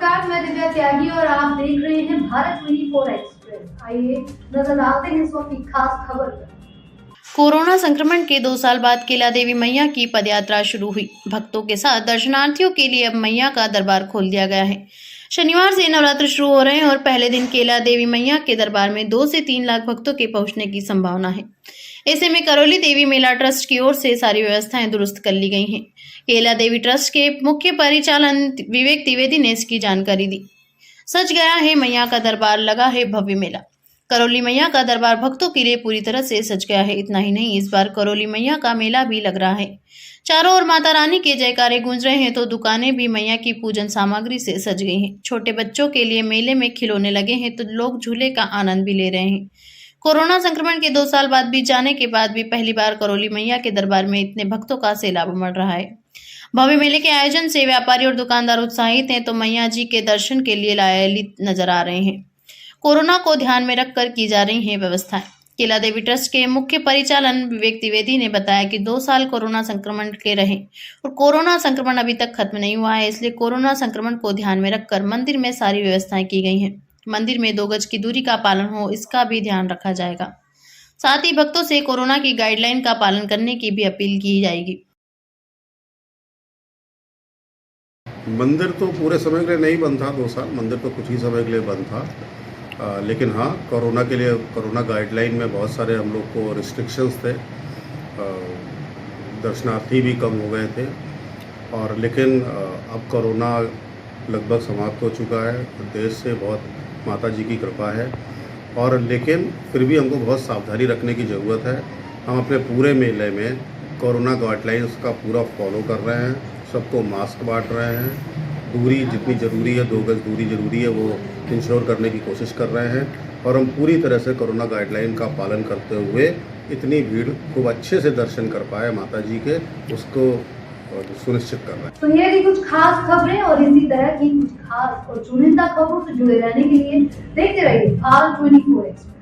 नमस्कार, मैं दिव्या त्यागी और आप देख रहे हैं भारत 24 एक्सप्रेस। आइए नजर डालते हैं इस वक्त की खास खबर पर। कोरोना संक्रमण के 2 साल बाद केला देवी मैया की पदयात्रा शुरू हुई। भक्तों के साथ दर्शनार्थियों के लिए अब मैया का दरबार खोल दिया गया है। शनिवार से नवरात्र शुरू हो रहे हैं और पहले दिन केला देवी मैया के दरबार में 2 से 3 लाख भक्तों के पहुंचने की संभावना है। ऐसे में करौली देवी मेला ट्रस्ट की ओर से सारी व्यवस्थाएं दुरुस्त कर ली गई हैं। केला देवी ट्रस्ट के मुख्य परिचालन विवेक द्विवेदी ने इसकी जानकारी दी। सज गया है मैया का दरबार, लगा है भव्य मेला। करौली मैया का दरबार भक्तों के लिए पूरी तरह से सज गया है। इतना ही नहीं, इस बार करौली मैया का मेला भी लग रहा है। चारों ओर माता रानी के जयकारे गूंज रहे हैं तो दुकानें भी मैया की पूजन सामग्री से सज गई हैं। छोटे बच्चों के लिए मेले में खिलौने लगे हैं तो लोग झूले का आनंद भी ले रहे हैं। कोरोना संक्रमण के 2 साल बाद बीत जाने के बाद भी पहली बार करौली मैया के दरबार में इतने भक्तों का सैलाब उमड़ रहा है। भव्य मेले के आयोजन से व्यापारी और दुकानदार उत्साहित हैं तो मैया जी के दर्शन के लिए लायालित नजर आ रहे हैं। कोरोना को ध्यान में रखकर की जा रही हैं व्यवस्थाएं। केला देवी ट्रस्ट के मुख्य परिचालन विवेक द्विवेदी ने बताया कि 2 साल कोरोना संक्रमण के रहे और कोरोना संक्रमण अभी तक खत्म नहीं हुआ है, इसलिए कोरोना संक्रमण को ध्यान में रखकर मंदिर में सारी व्यवस्थाएं की गई हैं। मंदिर में 2 गज की दूरी का पालन हो, इसका भी ध्यान रखा जाएगा। साथ ही भक्तों से कोरोना की गाइडलाइन का पालन करने की भी अपील की जाएगी। मंदिर तो पूरे समय के लिए नहीं बंद था। 2 साल मंदिर तो कुछ ही समय के लिए बंद था। लेकिन हाँ, कोरोना के लिए कोरोना गाइडलाइन में बहुत सारे हम लोग को रिस्ट्रिक्शंस थे। दर्शनार्थी भी कम हो गए थे और लेकिन अब कोरोना लगभग समाप्त हो चुका है। देश से बहुत माता जी की कृपा है और लेकिन फिर भी हमको बहुत सावधानी रखने की ज़रूरत है। हम अपने पूरे मेले में कोरोना गाइडलाइंस का पूरा फॉलो कर रहे हैं। सबको मास्क बांट रहे हैं। दूरी जितनी ज़रूरी है, 2 गज दूरी ज़रूरी है, वो इंश्योर करने की कोशिश कर रहे हैं और हम पूरी तरह से कोरोना गाइडलाइन का पालन करते हुए इतनी भीड़ खूब अच्छे से दर्शन कर पाए माता जी के, उसको सुनिश्चित कर रहे हैं। तो ये थी कुछ खास खबरें और इसी तरह की कुछ खास और चुनिंदा खबरों से जुड़े रहने के लिए देखते रहिए भारत 24 एक्सप्रेस।